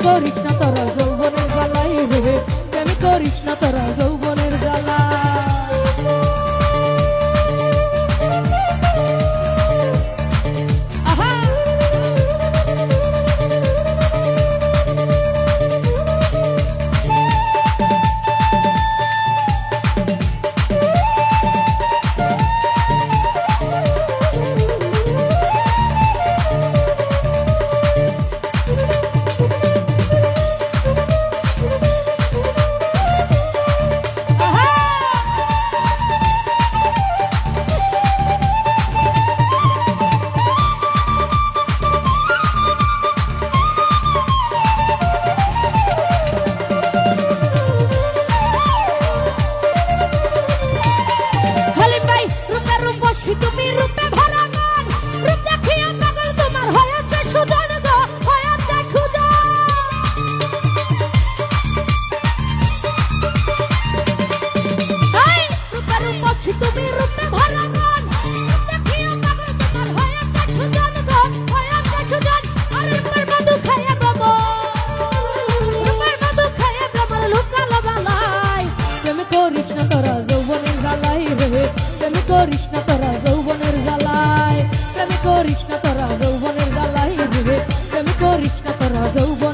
করিস না তোরা যৌবনের জ্বালাই রে, প্রেম করিস না তোরা যৌবনের জ্বালা। তুমি রূপে ভরা মন, রূপ দেখিয়া পাগল তোমার হয়েছে সুজন গো, হয়েছে সুজন। এই রূপের উপসী তুমি রূপে ভরা মন, রূপ দেখিয়া পাগল তোমার হয়েছে সুজন গো, হয়েছে সুজন। আর রূপের মধু খাইয়া ভ্রমর, রূপের মধু খাইয়া ভ্রমর লুকালো বালাই। প্রেম করিস না তোরা যৌবনের জ্বালাই রে, প্রেম করিস না তোরা যৌবনের জ্বালায়, প্রেম করিস না তোরা যৌবনের জ্বালাই রে, প্রেম করিস না তোরা যৌবন